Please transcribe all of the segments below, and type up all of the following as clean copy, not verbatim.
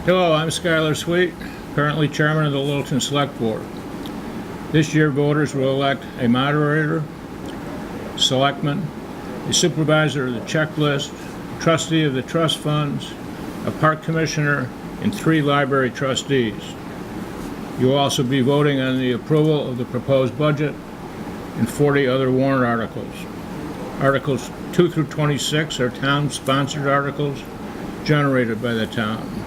Hello, I'm Skylar Sweet, currently chairman of the Littleton Select Board. This year, voters will elect a moderator, selectman, a supervisor of the checklist, trustee of the trust funds, a park commissioner, and 3 library trustees. You will also be voting on the approval of the proposed budget and 40 other warrant articles. Articles 2 through 26 are town-sponsored articles generated by the town.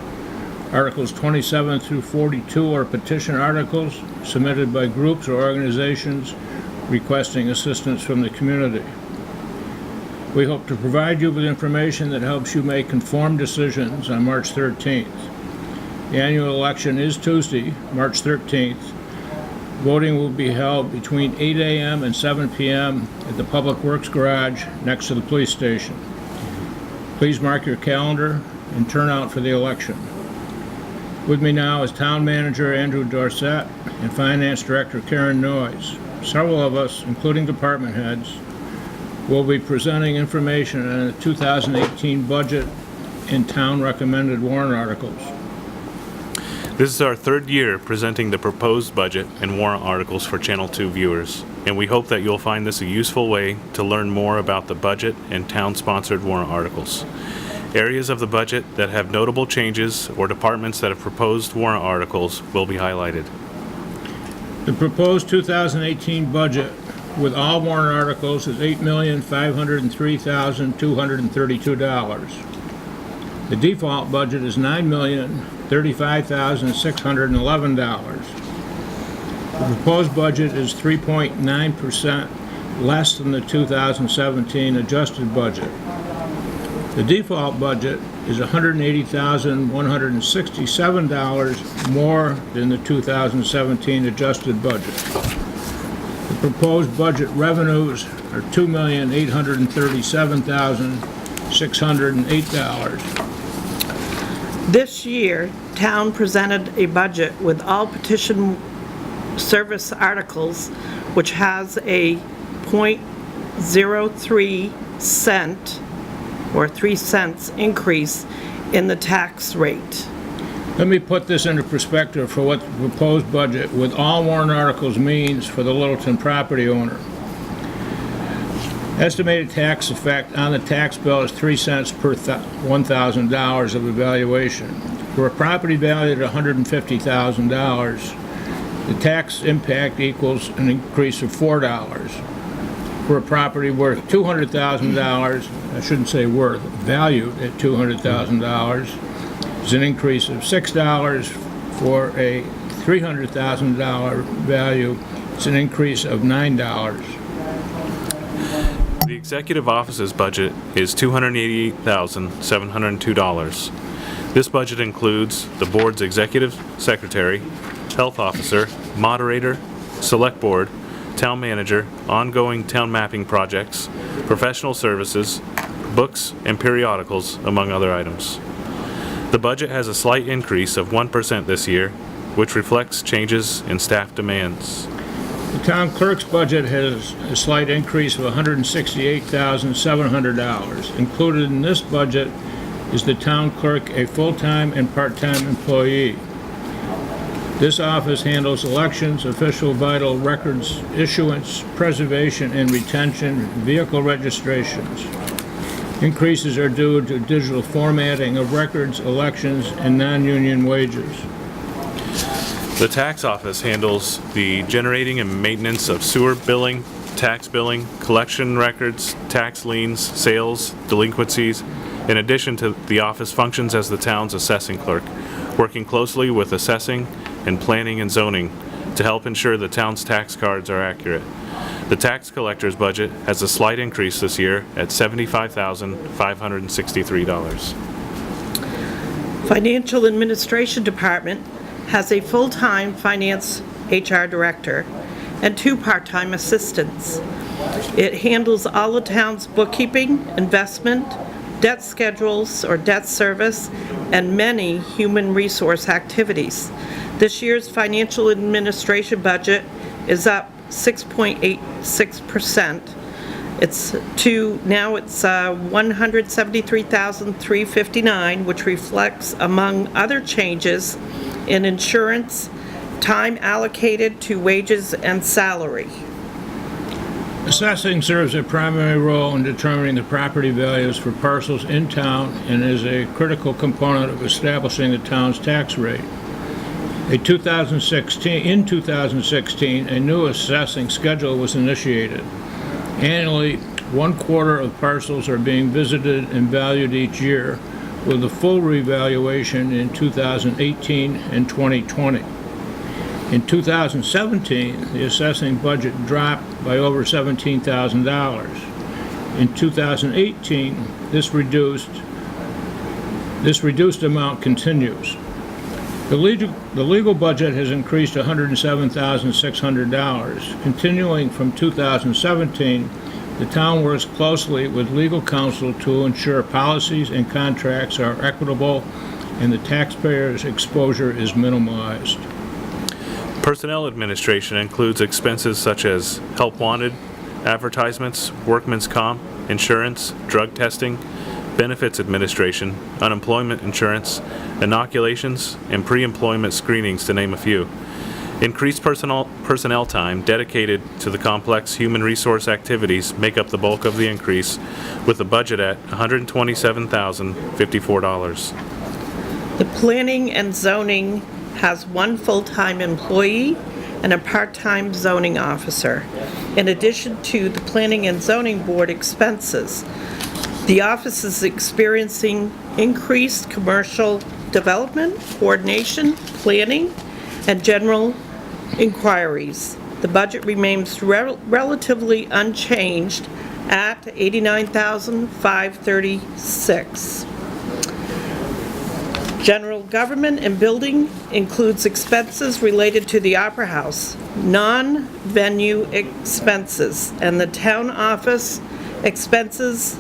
Articles 27 through 42 are petition articles submitted by groups or organizations requesting assistance from the community. We hope to provide you with information that helps you make informed decisions on March 13th. The annual election is Tuesday, March 13th. Voting will be held between 8 a.m. and 7 p.m. at the Public Works Garage next to the police station. Please mark your calendar and turn out for the election. With me now is Town Manager Andrew Dorsett and Finance Director Karen Noyes. Several of us, including department heads, will be presenting information on the 2018 budget and town recommended warrant articles. This is our 3rd year presenting the proposed budget and warrant articles for Channel 2 viewers, and we hope that you'll find this a useful way to learn more about the budget and town-sponsored warrant articles. Areas of the budget that have notable changes or departments that have proposed warrant articles will be highlighted. The proposed 2018 budget with all warrant articles is $8,503,232. The default budget is $9,035,611. The proposed budget is 3.9% less than the 2017 adjusted budget. The default budget is $180,167 more than the 2017 adjusted budget. The proposed budget revenues are $2,837,608. This year, town presented a budget with all petition service articles, which has a 0.03 cent or 3 cents increase in the tax rate. Let me put this into perspective for what the proposed budget with all warrant articles means for the Littleton property owner. Estimated tax effect on the tax bill is 3 cents per $1,000 of evaluation. For a property valued at $150,000, the tax impact equals an increase of $4. For a property worth $200,000, I shouldn't say worth, valued at $200,000, is an increase of $6. For a $300,000 value, it's an increase of $9. The Executive Office's budget is $288,702. This budget includes the Board's Executive Secretary, Health Officer, Moderator, Select Board, Town Manager, ongoing town mapping projects, professional services, books, and periodicals, among other items. The budget has a slight increase of 1% this year, which reflects changes in staff demands. The town clerk's budget has a slight increase of $168,700. Included in this budget is the town clerk, a full-time and part-time employee. This office handles elections, official vital records, issuance, preservation and retention, vehicle registrations. Increases are due to digital formatting of records, elections, and non-union wages. The tax office handles the generating and maintenance of sewer billing, tax billing, collection records, tax liens, sales, delinquencies, in addition to the office functions as the town's assessing clerk, working closely with assessing and planning and zoning to help ensure the town's tax cards are accurate. The tax collector's budget has a slight increase this year at $75,563. Financial Administration Department has a full-time finance HR director and 2 part-time assistants. It handles all the town's bookkeeping, investment, debt schedules or debt service, and many human resource activities. This year's financial administration budget is up 6.86%. Now it's $173,359, which reflects, among other changes, in insurance, time allocated to wages and salary. Assessing serves a primary role in determining the property values for parcels in town and is a critical component of establishing the town's tax rate. In 2016, a new assessing schedule was initiated. Annually, 1/4 of parcels are being visited and valued each year, with a full revaluation in 2018 and 2020. In 2017, the assessing budget dropped by over $17,000. In 2018, this reduced amount continues. The legal budget has increased to $107,600. Continuing from 2017, the town works closely with legal counsel to ensure policies and contracts are equitable and the taxpayer's exposure is minimized. Personnel administration includes expenses such as help wanted, advertisements, workman's comp, insurance, drug testing, benefits administration, unemployment insurance, inoculations, and pre-employment screenings, to name a few. Increased personnel time dedicated to the complex human resource activities make up the bulk of the increase, with the budget at $127,054. The planning and zoning has one full-time employee and a part-time zoning officer. In addition to the planning and zoning board expenses, the office is experiencing increased commercial development, coordination, planning, and general inquiries. The budget remains relatively unchanged at $89,536. General government and building includes expenses related to the Opera House, non-venue expenses, and the town office expenses,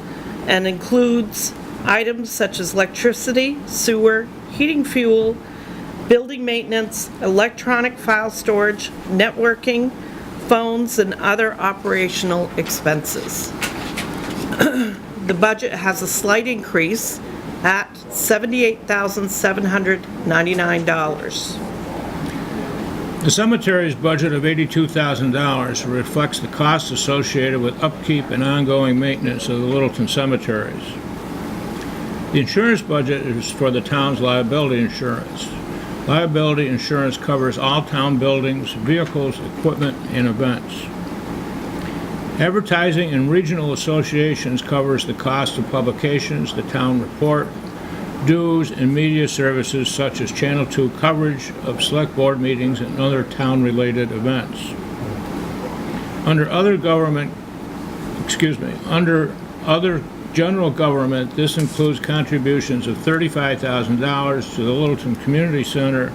and includes items such as electricity, sewer, heating fuel, building maintenance, electronic file storage, networking, phones, and other operational expenses. The budget has a slight increase at $78,799. The cemetery's budget of $82,000 reflects the costs associated with upkeep and ongoing maintenance of the Littleton cemeteries. The insurance budget is for the town's liability insurance. Liability insurance covers all town buildings, vehicles, equipment, and events. Advertising and regional associations covers the cost of publications, the town report, dues, and media services such as Channel 2 coverage of select board meetings and other town-related events. Under other general government, this includes contributions of $35,000 to the Littleton Community Center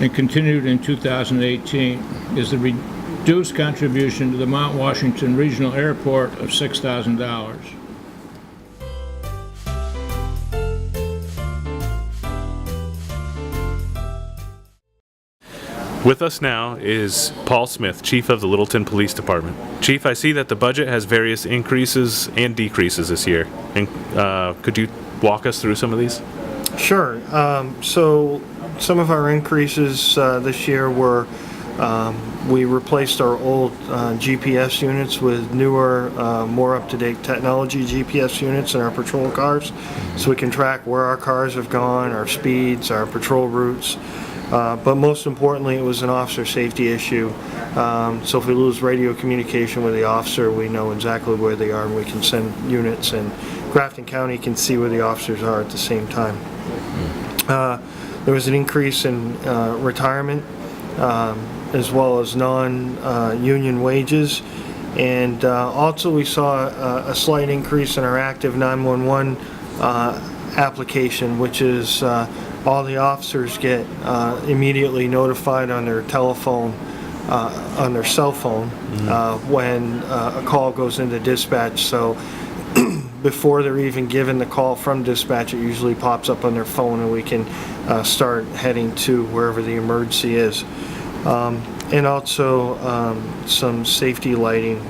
and continued in 2018 is the reduced contribution to the Mount Washington Regional Airport of $6,000. With us now is Paul Smith, Chief of the Littleton Police Department. Chief, I see that the budget has various increases and decreases this year. And could you walk us through some of these? Sure. So some of our increases this year were we replaced our old GPS units with newer, more up-to-date technology GPS units in our patrol cars, so we can track where our cars have gone, our speeds, our patrol routes. But most importantly, it was an officer safety issue. So if we lose radio communication with the officer, we know exactly where they are and we can send units, and Grafton County can see where the officers are at the same time. There was an increase in retirement as well as non-union wages. And also we saw a slight increase in our active 911 application, which is all the officers get immediately notified on their telephone, on their cell phone, when a call goes into dispatch. So before they're even given the call from dispatch, it usually pops up on their phone and we can start heading to wherever the emergency is. And also some safety lighting,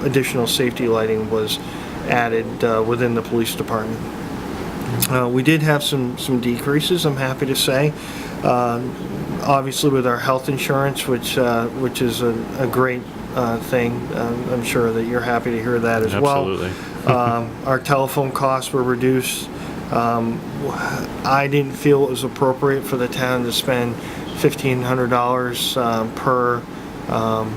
additional safety lighting was added within the police department. We did have some decreases, I'm happy to say. Obviously with our health insurance, which is a great thing. I'm sure that you're happy to hear that as Absolutely. well. Our telephone costs were reduced. I didn't feel it was appropriate for the town to spend $1,500 per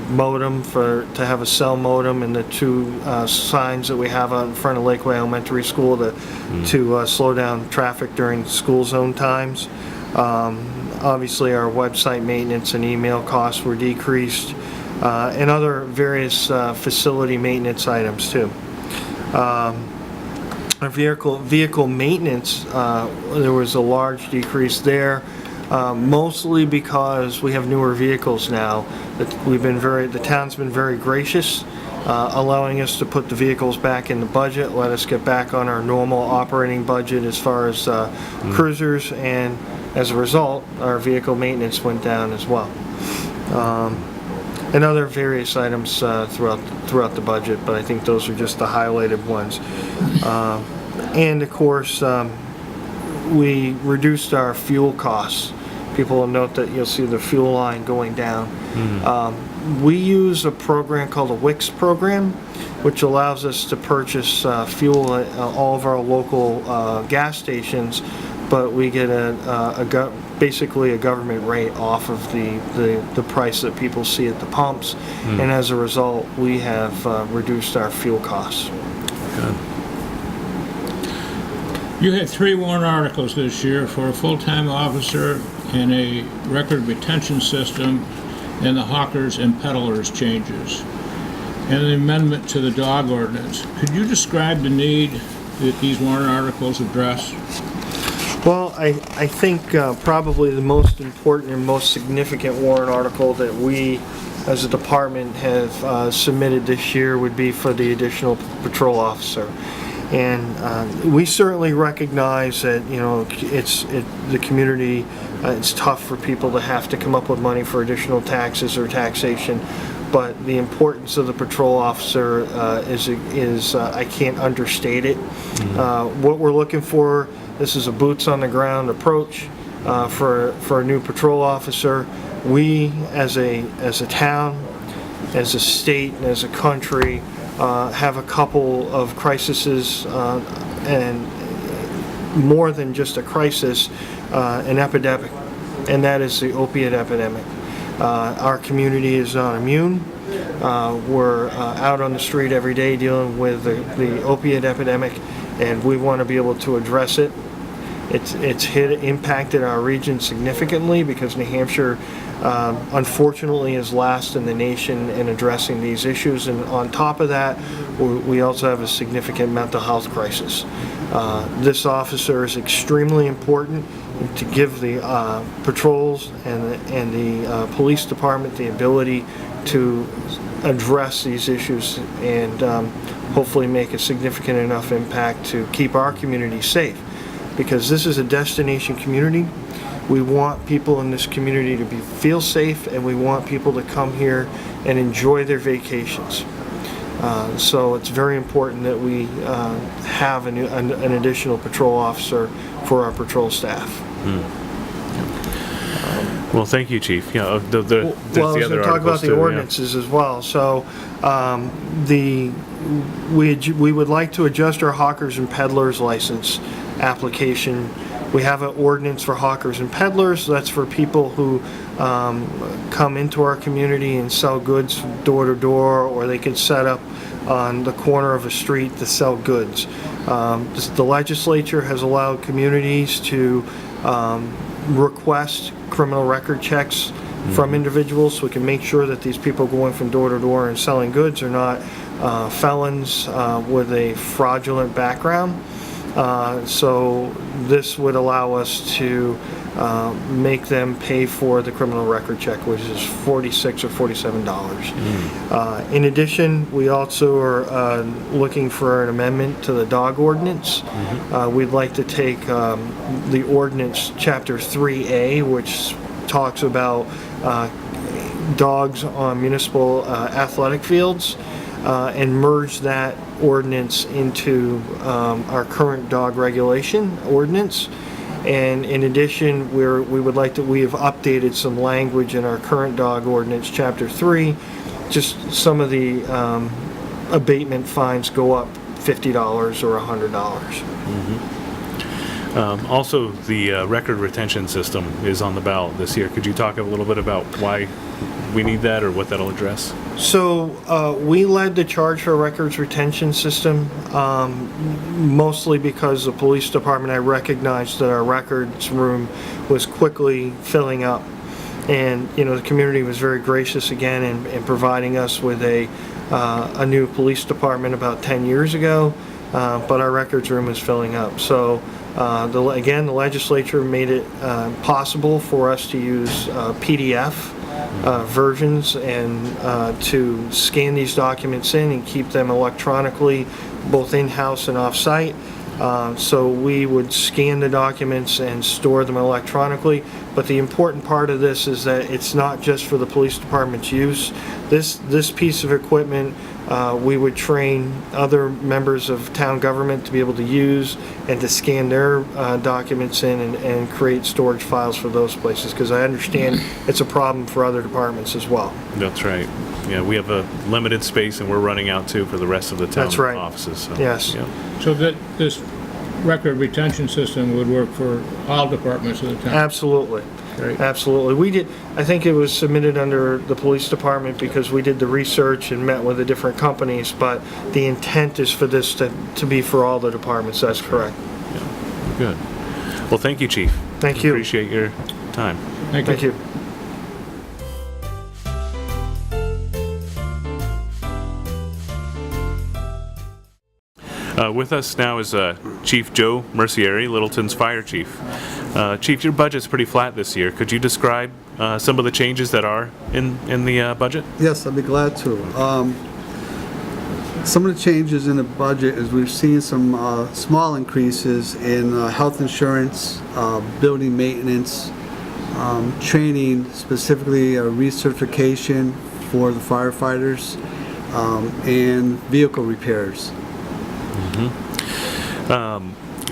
modem to have a cell modem, and the two signs that we have out in front of Lakeway Elementary School to slow down traffic during school zone times. Obviously our website maintenance and email costs were decreased, and other various facility maintenance items too. Our vehicle maintenance, there was a large decrease there, mostly because we have newer vehicles now. The town's been very gracious, allowing us to put the vehicles back in the budget, let us get back on our normal operating budget as far as cruisers, and as a result, our vehicle maintenance went down as well. And other various items throughout the budget, but I think those are just the highlighted ones. And of course, we reduced our fuel costs. People will note that you'll see the fuel line going down. We use a program called a WIX program, which allows us to purchase fuel at all of our local gas stations, but we get basically a government rate off of the price that people see at the pumps, and as a result, we have reduced our fuel costs. Good. You had 3 warrant articles this year for a full-time officer and a record retention system and the hawkers and peddlers changes, and an amendment to the dog ordinance. Could you describe the need that these warrant articles address? Well, I think probably the most important and most significant warrant article that we as a department have submitted this year would be for the additional patrol officer. And we certainly recognize that, you know, the community, it's tough for people to have to come up with money for additional taxes or taxation, but the importance of the patrol officer is I can't understate it. What we're looking for, this is a boots on the ground approach for a new patrol officer. We as a town, as a state, and as a country have a couple of crises, and more than just a crisis, an epidemic, and that is the opiate epidemic. Our community is not immune. We're out on the street every day dealing with the opiate epidemic, and we want to be able to address it. It's impacted our region significantly because New Hampshire unfortunately is last in the nation in addressing these issues, and on top of that we also have a significant mental health crisis. This officer is extremely important to give the patrols and the police department the ability to address these issues and hopefully make a significant enough impact to keep our community safe, because this is a destination community. We want people in this community to feel safe, and we want people to come here and enjoy their vacations. So it's very important that we have an additional patrol officer for our patrol staff. Well, thank you, Chief. Yeah, there's Well, I was the going other to talk about the articles too, ordinances as well. So we would like to adjust our hawkers and peddlers license application. We have an ordinance for hawkers and peddlers. That's for people who come into our community and sell goods door to door, or they can set up on the corner of a street to sell goods. The legislature has allowed communities to request criminal record checks from individuals, so we can make sure that these people going from door to door and selling goods are not felons with a fraudulent background. So this would allow us to make them pay for the criminal record check, which is $46 or $47. In addition, we also are looking for an amendment to the dog ordinance. We'd like to take the ordinance chapter 3A, which talks about dogs on municipal athletic fields and merge that ordinance into our current dog regulation ordinance. And in addition, we have updated some language in our current dog ordinance, Chapter 3. Just some of the abatement fines go up $50 or $100. Also, the record retention system is on the ballot this year. Could you talk a little bit about why we need that or what that'll address? So we led the charge for a records retention system, mostly because the police department, I recognized that our records room was quickly filling up. And, you know, the community was very gracious again in providing us with a new police department about 10 years ago, but our records room is filling up. So again, the legislature made it possible for us to use PDF versions and to scan these documents in and keep them electronically, both in-house and off-site. So we would scan the documents and store them electronically. But the important part of this is that it's not just for the police department's use. This piece of equipment we would train other members of town government to be able to use and to scan their documents in and create storage files for those places, because I understand it's a problem for other departments as well. That's right. Yeah, we have a limited space and we're running out too for the rest of the town That's right. offices. So, Yes. yeah. So that this record retention system would work for all departments of the town? Absolutely. Great. Absolutely. We did, I think it was submitted under the police department because we did the research and met with the different companies, but the intent is for this to be for all the departments. That's correct. Yeah. Good. Well, thank you, Chief. Thank you. Appreciate your time. Thank you. Thank you. With us now is Chief Joe Mercieri, Littleton's fire chief. Chief, your budget's pretty flat this year. Could you describe some of the changes that are in the budget? Yes, I'd be glad to. Some of the changes in the budget is we've seen some small increases in health insurance, building maintenance, training, specifically recertification for the firefighters, and vehicle repairs.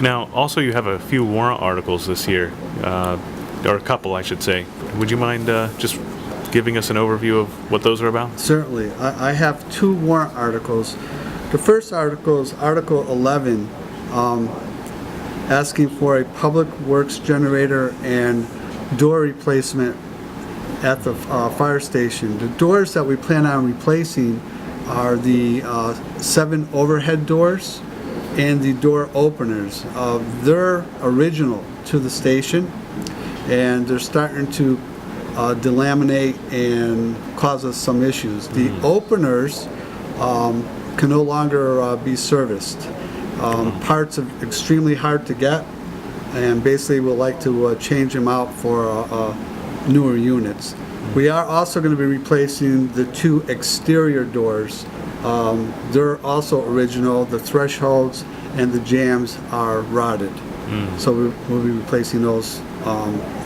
Now, also you have a few warrant articles this year, or a couple, I should say. Would you mind just giving us an overview of what those are about? Certainly. I have two warrant articles. The first article is Article 11, asking for a public works generator and door replacement at the fire station. The doors that we plan on replacing are the 7 overhead doors and the door openers. They're original to the station, and they're starting to delaminate and cause us some issues. The openers can no longer be serviced. Parts are extremely hard to get, and basically we'd like to change them out for newer units. We are also going to be replacing the 2 exterior doors. They're also original. The thresholds and the jambs are rotted. So we'll be replacing those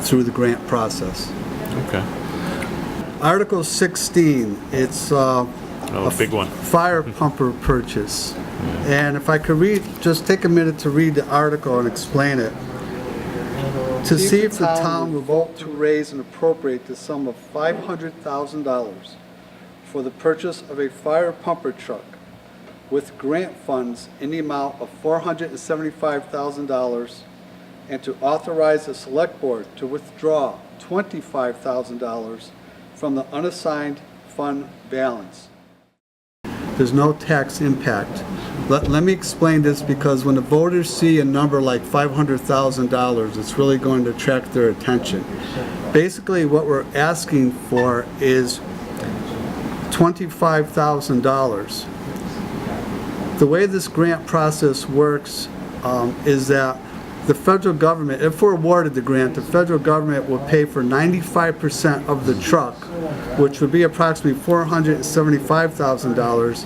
through the grant process. Okay. Article 16, it's a big one. fire pumper purchase. And if I could just take a minute to read the article and explain it. To see if the town will vote to raise and appropriate the sum of $500,000 for the purchase of a fire pumper truck with grant funds in the amount of $475,000, and to authorize the select board to withdraw $25,000 from the unassigned fund balance. There's no tax impact. Let me explain this, because when the voters see a number like $500,000, it's really going to attract their attention. Basically, what we're asking for is $25,000. The way this grant process works is that the federal government, if we're awarded the grant, the federal government will pay for 95% of the truck, which would be approximately $475,000,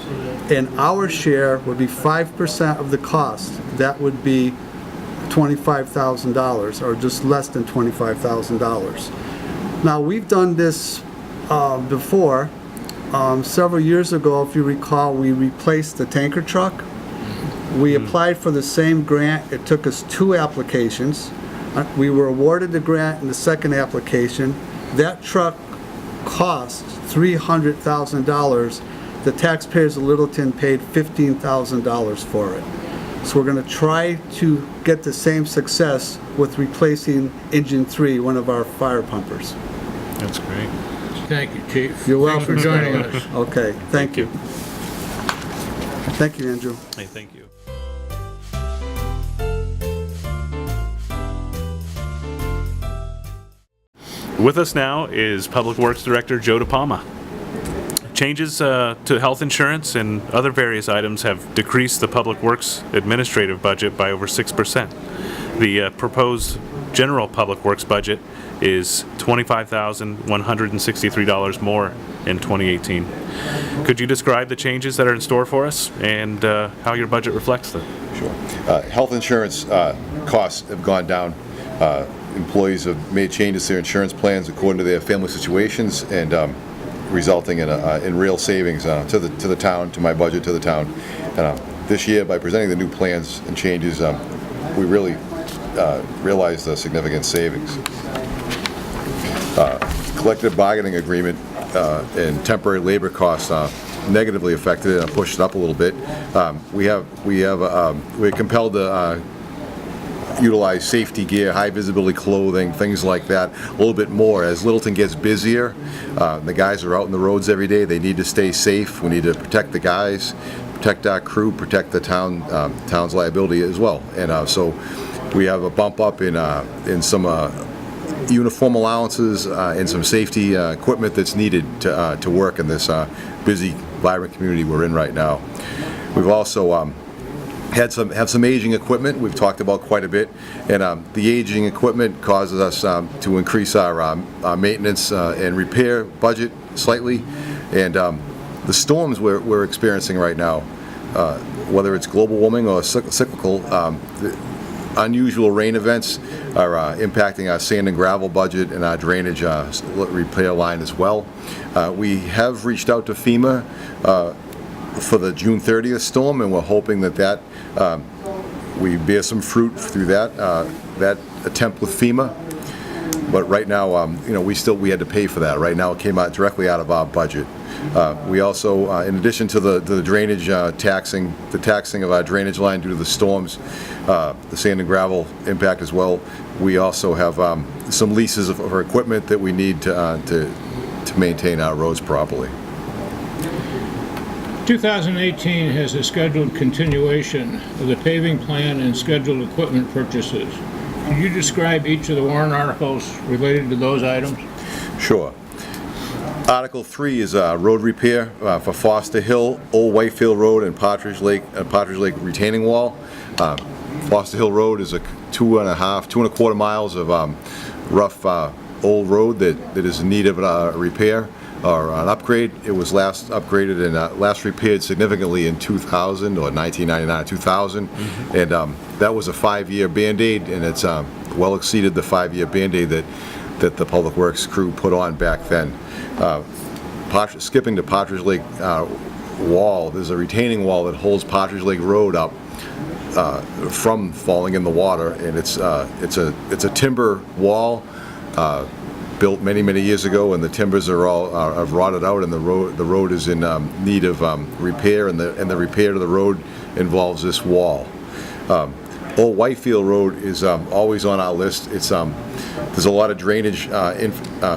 and our share would be 5% of the cost. That would be $25,000, or just less than $25,000. Now, we've done this before. Several years ago, if you recall, we replaced the tanker truck. We applied for the same grant. It took us 2 applications. We were awarded the grant in the second application. That truck cost $300,000. The taxpayers of Littleton paid $15,000 for it. So we're going to try to get the same success with replacing engine 3, one of our fire pumpers. That's great. Thank you, Chief. You're Thanks welcome. for joining us. Okay, thank you. Thank you, Andrew. Hey, thank you. With us now is Public Works Director Joe DePalma. Changes to health insurance and other various items have decreased the Public Works administrative budget by over 6%. The proposed general Public Works budget is $25,163 more in 2018. Could you describe the changes that are in store for us and how your budget reflects them? Sure. Health insurance costs have gone down. Employees have made changes to their insurance plans according to their family situations, and resulting in real savings to the town, to my budget, to the town. This year, by presenting the new plans and changes, we really realized the significant savings. Collective bargaining agreement and temporary labor costs negatively affected it and pushed it up a little bit. We're compelled to utilize safety gear, high visibility clothing, things like that a little bit more. As Littleton gets busier, the guys are out in the roads every day. They need to stay safe. We need to protect the guys, protect our crew, protect the town's liability as well. And so we have a bump up in some uniform allowances and some safety equipment that's needed to work in this busy, vibrant community we're in right now. We've also have some aging equipment we've talked about quite a bit, and the aging equipment causes us to increase our maintenance and repair budget slightly. And the storms we're experiencing right now, whether it's global warming or cyclical, unusual rain events are impacting our sand and gravel budget and our drainage repair line as well. We have reached out to FEMA for the June 30th storm, and we're hoping that we bear some fruit through that attempt with FEMA. But right now, we had to pay for that. Right now, it came out directly out of our budget. We also, in addition to the drainage taxing of our drainage line due to the storms, the sand and gravel impact as well, we also have some leases of our equipment that we need to maintain our roads properly. 2018 has a scheduled continuation of the paving plan and scheduled equipment purchases. Could you describe each of the warrant articles related to those items? Sure. Article 3 is road repair for Foster Hill, Old Whitefield Road, and Partridge Lake retaining wall. Foster Hill Road is a 2.25 miles of rough old road that is in need of a repair or an upgrade. It was last upgraded and last repaired significantly in 2000 or 1999 or 2000, and that was a 5-year Band-Aid, and it's well exceeded the 5-year Band-Aid that the Public Works crew put on back then. Skipping to Partridge Lake wall, there's a retaining wall that holds Partridge Lake Road up from falling in the water, and it's a timber wall built many years ago, and the timbers are all have rotted out, and the road is in need of repair, and the repair to the road involves this wall. Old Whitefield Road is always on our list. It's there's a lot of drainage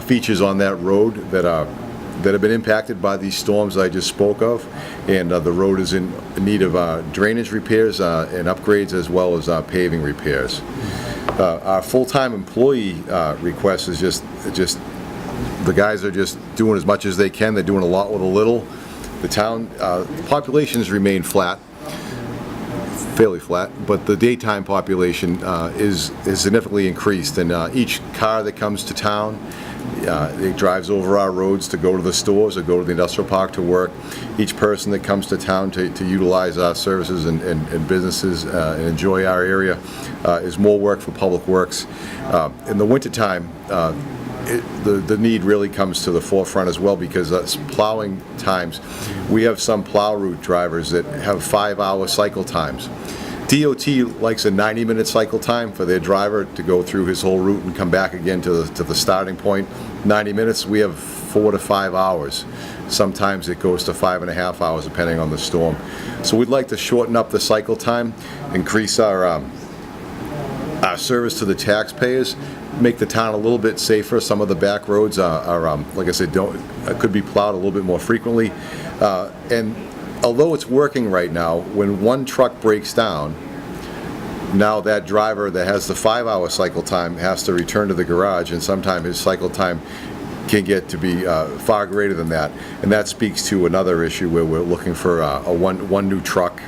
features on that road that have been impacted by these storms I just spoke of, and the road is in need of drainage repairs and upgrades, as well as paving repairs. Our full-time employee request is just the guys are just doing as much as they can. They're doing a lot with a little. The town populations remain fairly flat, but the daytime population is significantly increased, and each car that comes to town, it drives over our roads to go to the stores or go to the industrial park to work. Each person that comes to town to utilize our services and businesses and enjoy our area is more work for Public Works. In the wintertime, the need really comes to the forefront as well, because plowing times, we have some plow route drivers that have 5-hour cycle times. DOT likes a 90-minute cycle time for their driver to go through his whole route and come back again to the starting point. 90 minutes, we have 4 to 5 hours. Sometimes it goes to 5.5 hours depending on the storm. So we'd like to shorten up the cycle time, increase our service to the taxpayers, make the town a little bit safer. Some of the back roads are like I said, could be plowed a little bit more frequently. And although it's working right now, when one truck breaks down, now that driver that has the 5-hour cycle time has to return to the garage, and sometimes his cycle time can get to be far greater than that. And that speaks to another issue where we're looking for one new truck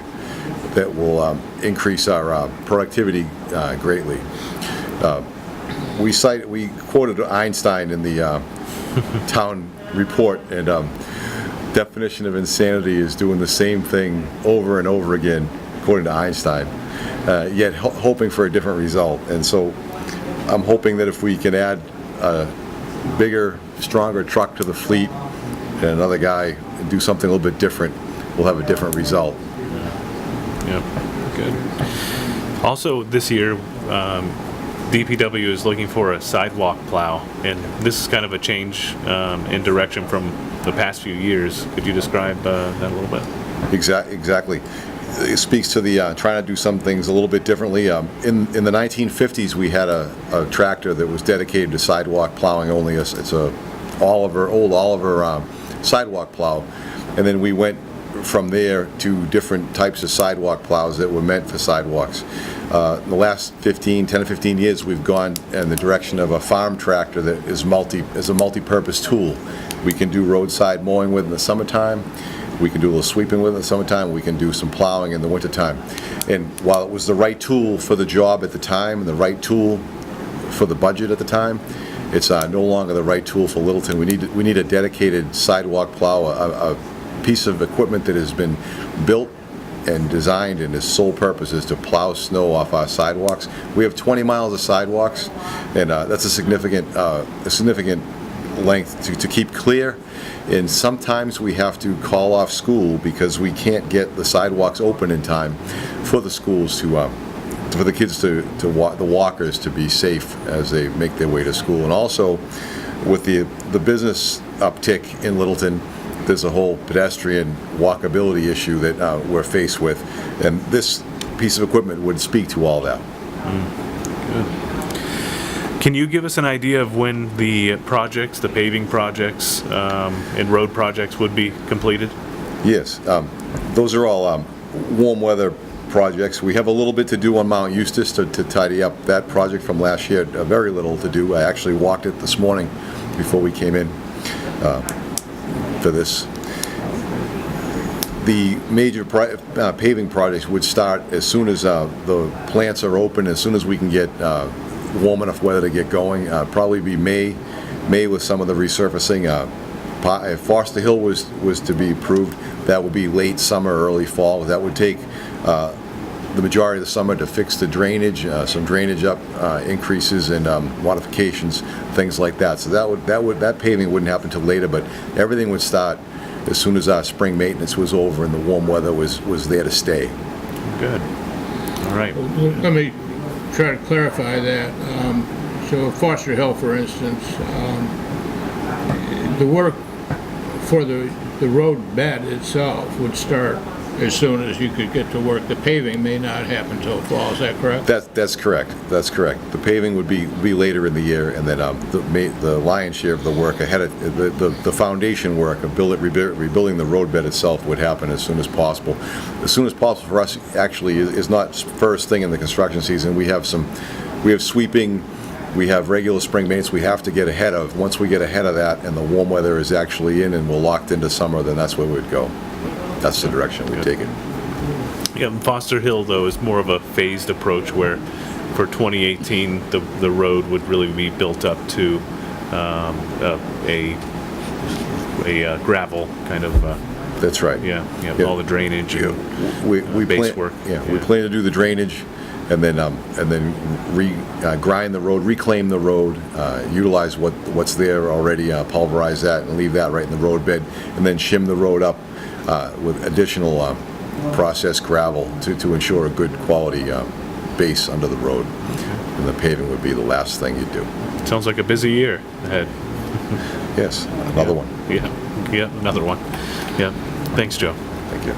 that will increase our productivity greatly. We quoted Einstein in the town report, and definition of insanity is doing the same thing over and over again, according to Einstein, yet hoping for a different result. And so I'm hoping that if we can add a bigger, stronger truck to the fleet and another guy and do something a little bit different, we'll have a different result. Yeah, good. Also, this year, DPW is looking for a sidewalk plow, and this is kind of a change in direction from the past few years. Could you describe that a little bit? Exactly. It speaks to the trying to do some things a little bit differently. In the 1950s, we had a tractor that was dedicated to sidewalk plowing only. It's a old Oliver sidewalk plow, and then we went from there to different types of sidewalk plows that were meant for sidewalks. In the last 10 to 15 years, we've gone in the direction of a farm tractor that is a multi-purpose tool. We can do roadside mowing with in the summertime. We can do a little sweeping with it in the summertime. We can do some plowing in the wintertime. And while it was the right tool for the job at the time and the right tool for the budget at the time, it's no longer the right tool for Littleton. We need a dedicated sidewalk plow, a piece of equipment that has been built and designed, and its sole purpose is to plow snow off our sidewalks. We have 20 miles of sidewalks, and that's a significant length to keep clear. And sometimes we have to call off school because we can't get the sidewalks open in time for the schools for the kids to walk, the walkers to be safe as they make their way to school. And also with the business uptick in Littleton, there's a whole pedestrian walkability issue that we're faced with, and this piece of equipment would speak to all that. Good. Can you give us an idea of when the projects, the paving projects and road projects would be completed? Yes, those are all warm weather projects. We have a little bit to do on Mount Eustis to tidy up that project from last year. Very little to do. I actually walked it this morning before we came in for this. The major paving projects would start as soon as the plants are open, as soon as we can get warm enough weather to get going. Probably be May with some of the resurfacing. If Foster Hill was to be approved, that would be late summer, early fall. That would take the majority of the summer to fix the drainage, some drainage up increases and modifications, things like that. So that paving wouldn't happen until later, but everything would start as soon as our spring maintenance was over and the warm weather was there to stay. Good. All right. Let me try to clarify that. So Foster Hill, for instance, the work for the road bed itself would start as soon as you could get to work. The paving may not happen till fall. Is that correct? That's correct. That's correct. The paving would be later in the year, and then the lion's share of the work ahead of the foundation work of rebuilding the roadbed itself would happen as soon as possible. As soon as possible for us actually is not first thing in the construction season. We have sweeping. We have regular spring maintenance we have to get ahead of. Once we get ahead of that and the warm weather is actually in and we're locked into summer, then that's where we'd go. That's the direction we take it. Yeah, Foster Hill, though, is more of a phased approach where for 2018, the road would really be built up to a gravel kind of. That's right. Yeah, all the drainage and we base plan, work. Yeah, we plan to do the drainage and then grind the road, reclaim the road, utilize what's there already, pulverize that and leave that right in the road bed, and then shim the road up with additional processed gravel to ensure a good quality base under the road. And the paving would be the last thing you'd do. Sounds like a busy year ahead. Yes, another one. Yeah, another one. Yeah. Thanks, Joe. Thank you.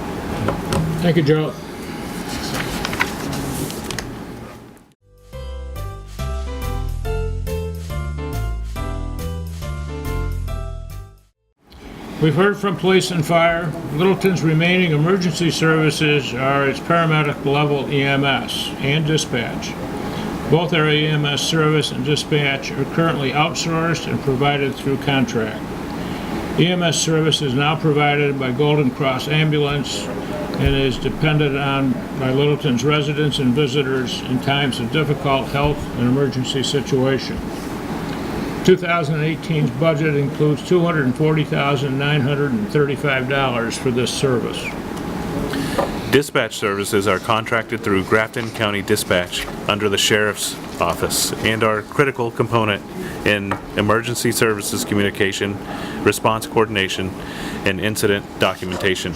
Thank you, Joe. We've heard from police and fire. Littleton's remaining emergency services are its paramedic level EMS and dispatch. Both our EMS service and dispatch are currently outsourced and provided through contract. EMS service is now provided by Golden Cross Ambulance and is depended on by Littleton's residents and visitors in times of difficult health and emergency situation. 2018's budget includes $240,935 for this service. Dispatch services are contracted through Grafton County Dispatch under the Sheriff's Office and are a critical component in emergency services communication, response coordination, and incident documentation.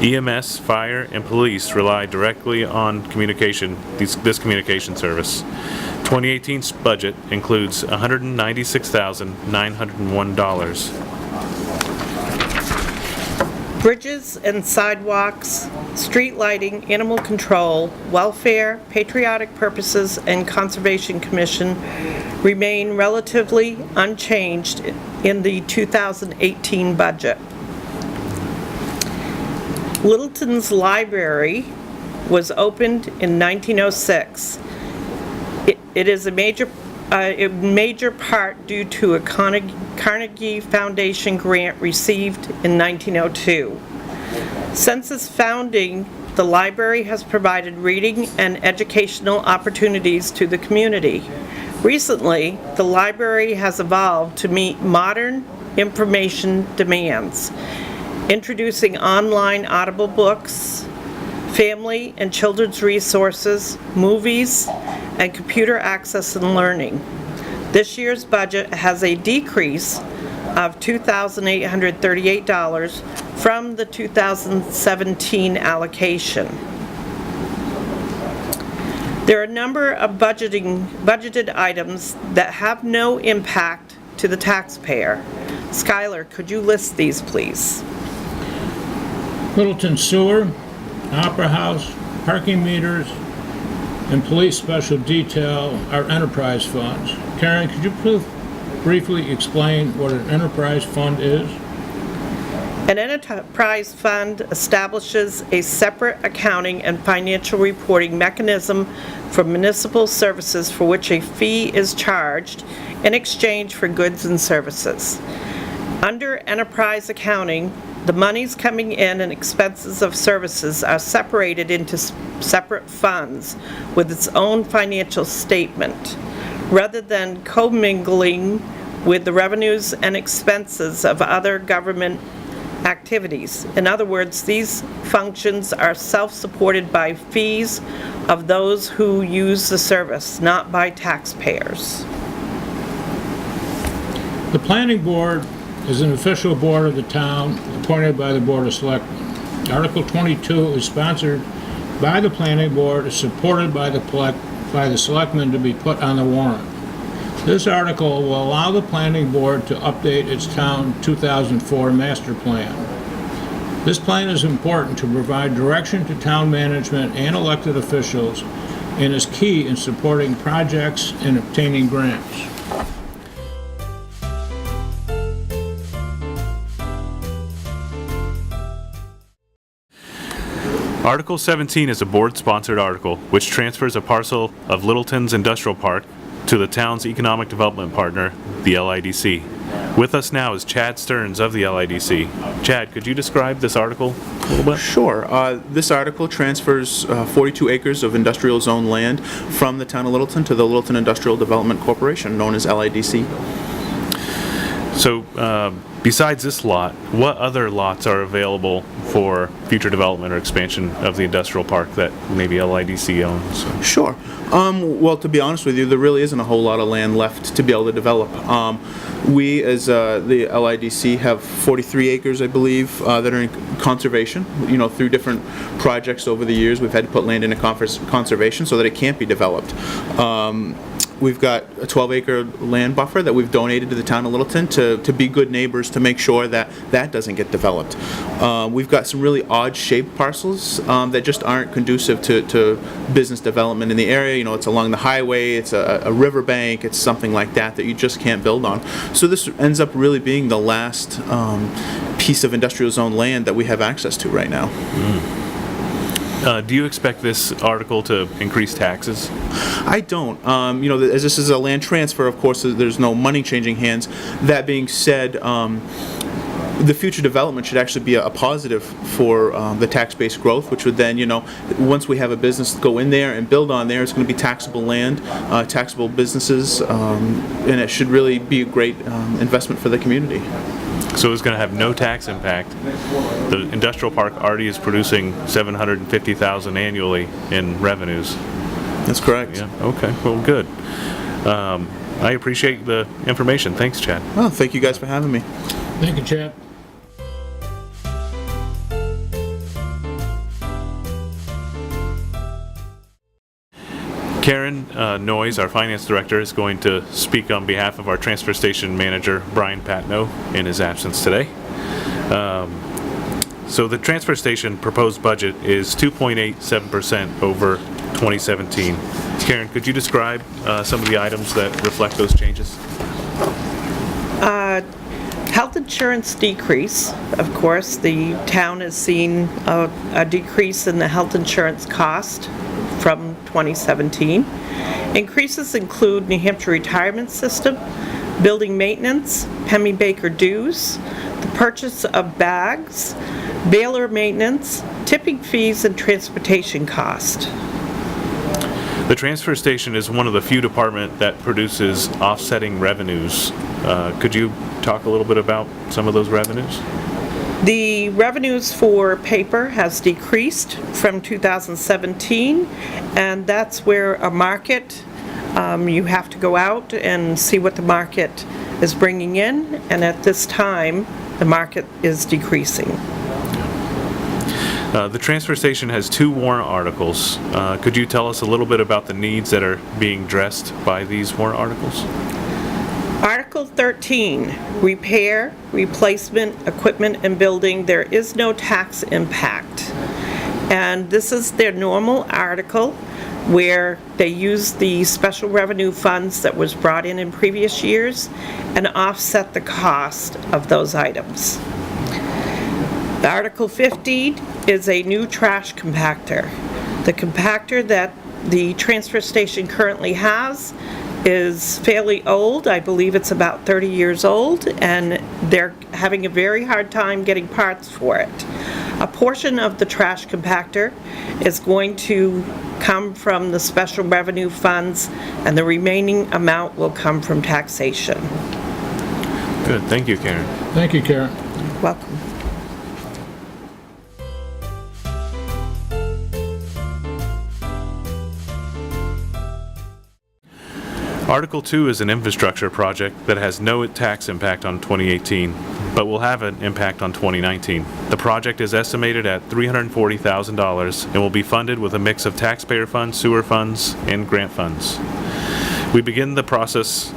EMS, fire, and police rely directly on this communication service. 2018's budget includes $196,901. Bridges and sidewalks, street lighting, animal control, welfare, patriotic purposes, and Conservation Commission remain relatively unchanged in the 2018 budget. Littleton's library was opened in 1906. It is a major part due to a Carnegie Foundation grant received in 1902. Since its founding, the library has provided reading and educational opportunities to the community. Recently, the library has evolved to meet modern information demands, introducing online audible books, family and children's resources, movies, and computer access and learning. This year's budget has a decrease of $2,838 from the 2017 allocation. There are a number of budgeted items that have no impact to the taxpayer. Skylar, could you list these, please? Littleton Sewer, Opera House, parking meters, and police special detail are enterprise funds. Karen, could you please briefly explain what an enterprise fund is? An enterprise fund establishes a separate accounting and financial reporting mechanism for municipal services for which a fee is charged in exchange for goods and services. Under enterprise accounting, the monies coming in and expenses of services are separated into separate funds with its own financial statement, rather than commingling with the revenues and expenses of other government activities. In other words, these functions are self-supported by fees of those who use the service, not by taxpayers. The planning board is an official board of the town appointed by the Board of Selectmen. Article 22 is sponsored by the planning board, is supported by the selectmen to be put on the warrant. This article will allow the planning board to update its town 2004 master plan. This plan is important to provide direction to town management and elected officials and is key in supporting projects and obtaining grants. Article 17 is a board-sponsored article which transfers a parcel of Littleton's Industrial Park to the town's economic development partner, the LIDC. With us now is Chad Stearns of the LIDC. Chad, could you describe this article a little bit? Sure. This article transfers 42 acres of industrial zone land from the town of Littleton to the Littleton Industrial Development Corporation, known as LIDC. So, besides this lot, what other lots are available for future development or expansion of the industrial park that maybe LIDC owns? Sure. Well, to be honest with you, there really isn't a whole lot of land left to be able to develop. We, as the LIDC, have 43 acres, I believe, that are in conservation. You know, through different projects over the years, we've had to put land into conservation so that it can't be developed. We've got a 12-acre land buffer that we've donated to the town of Littleton to be good neighbors to make sure that that doesn't get developed. We've got some really odd-shaped parcels that just aren't conducive to business development in the area. You know, it's along the highway, it's a riverbank, it's something like that that you just can't build on. So this ends up really being the last piece of industrial zone land that we have access to right now. Do you expect this article to increase taxes? I don't. You know, as this is a land transfer, of course, there's no money changing hands. That being said, the future development should actually be a positive for the tax-based growth, which would then, you know, once we have a business go in there and build on there, it's going to be taxable land, taxable businesses, and it should really be a great investment for the community. So it's going to have no tax impact. The industrial park already is producing $750,000 annually in revenues. That's correct. Yeah. Okay. Well, good. I appreciate the information. Thanks, Chad. Well, thank you guys for having me. Thank you, Chad. Karen Noyes, our finance director, is going to speak on behalf of our transfer station manager, Brian Patno, in his absence today. So the transfer station proposed budget is 2.87% over 2017. Karen, could you describe some of the items that reflect those changes? Health insurance decrease. Of course, the town has seen a decrease in the health insurance cost from 2017. Increases include New Hampshire retirement system, building maintenance, Pemmy Baker dues, the purchase of bags, baler maintenance, tipping fees, and transportation cost. The transfer station is one of the few departments that produces offsetting revenues. Could you talk a little bit about some of those revenues? The revenues for paper has decreased from 2017, and that's where a market, you have to go out and see what the market is bringing in, and at this time, the market is decreasing. The transfer station has 2 warrant articles. Could you tell us a little bit about the needs that are being addressed by these warrant articles? Article 13, repair, replacement, equipment, and building. There is no tax impact. And this is their normal article where they use the special revenue funds that was brought in previous years and offset the cost of those items. Article 15 is a new trash compactor. The compactor that the transfer station currently has is fairly old. I believe it's about 30 years old, and they're having a very hard time getting parts for it. A portion of the trash compactor is going to come from the special revenue funds, and the remaining amount will come from taxation. Good. Thank you, Karen. Thank you, Karen. Welcome. Article 2 is an infrastructure project that has no tax impact on 2018, but will have an impact on 2019. The project is estimated at $340,000 and will be funded with a mix of taxpayer funds, sewer funds, and grant funds. We begin the process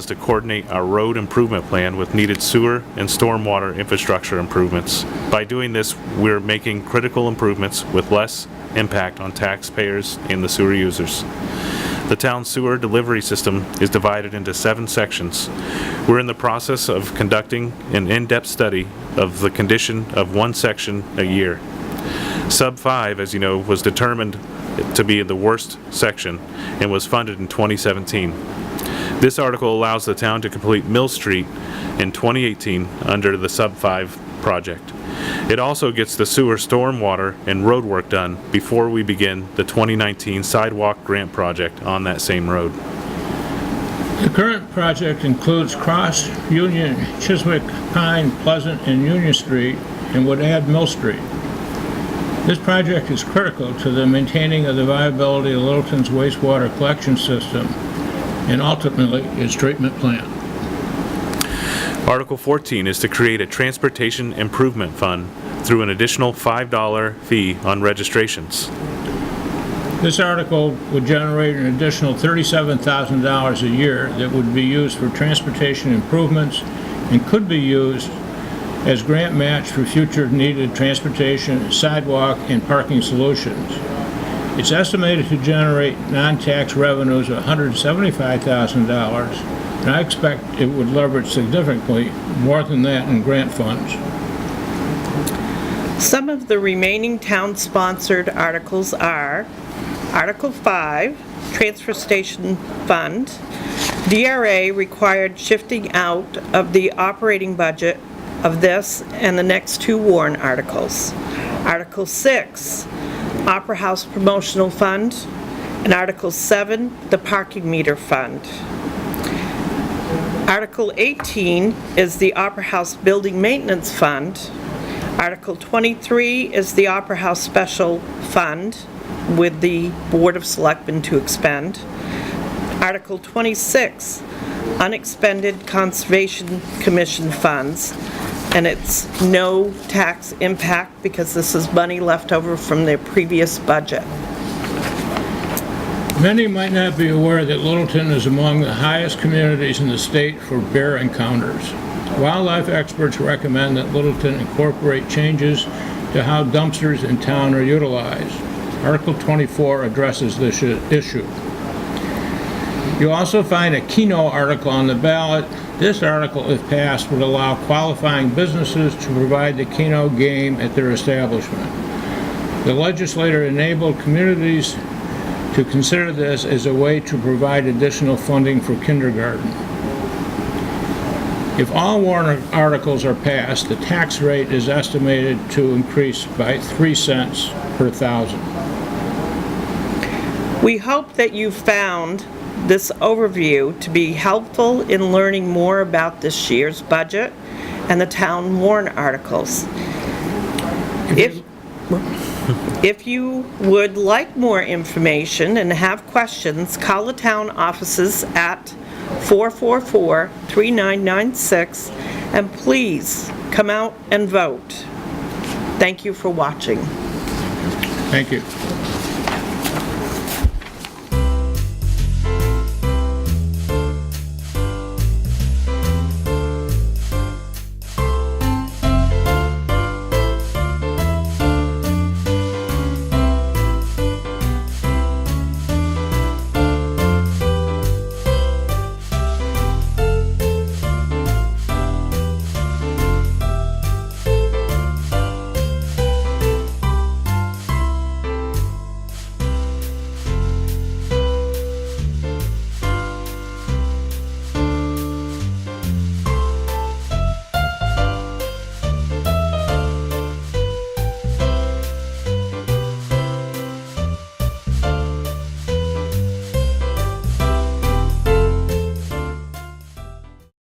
to coordinate our road improvement plan with needed sewer and stormwater infrastructure improvements. By doing this, we're making critical improvements with less impact on taxpayers and the sewer users. The town sewer delivery system is divided into 7 sections. We're in the process of conducting an in-depth study of the condition of one section a year. Sub 5, as you know, was determined to be the worst section and was funded in 2017. This article allows the town to complete Mill Street in 2018 under the Sub 5 project. It also gets the sewer, stormwater, and road work done before we begin the 2019 sidewalk grant project on that same road. The current project includes Cross, Union, Chiswick, Pine, Pleasant, and Union Street, and would add Mill Street. This project is critical to the maintaining of the viability of Littleton's wastewater collection system and ultimately its treatment plant. Article 14 is to create a transportation improvement fund through an additional $5 fee on registrations. This article would generate an additional $37,000 a year that would be used for transportation improvements and could be used as grant match for future needed transportation, sidewalk, and parking solutions. It's estimated to generate non-tax revenues of $175,000, and I expect it would leverage significantly more than that in grant funds. Some of the remaining town-sponsored articles are Article 5, Transfer Station Fund. DRA required shifting out of the operating budget of this and the next two warrant articles. Article 6, Opera House Promotional Fund, and Article 7, the Parking Meter Fund. Article 18 is the Opera House Building Maintenance Fund. Article 23 is the Opera House Special Fund with the Board of Selectmen to expend. Article 26, Unexpended Conservation Commission Funds, and it's no tax impact because this is money left over from their previous budget. Many might not be aware that Littleton is among the highest communities in the state for bear encounters. Wildlife experts recommend that Littleton incorporate changes to how dumpsters in town are utilized. Article 24 addresses this issue. You'll also find a Keno article on the ballot. This article, if passed, would allow qualifying businesses to provide the Keno game at their establishment. The legislature enabled communities to consider this as a way to provide additional funding for kindergarten. If all warrant articles are passed, the tax rate is estimated to increase by 3 cents per thousand. We hope that you found this overview to be helpful in learning more about this year's budget and the town warrant articles. If you would like more information and have questions, call the town offices at 444-3996, and please come out and vote. Thank you for watching. Thank you.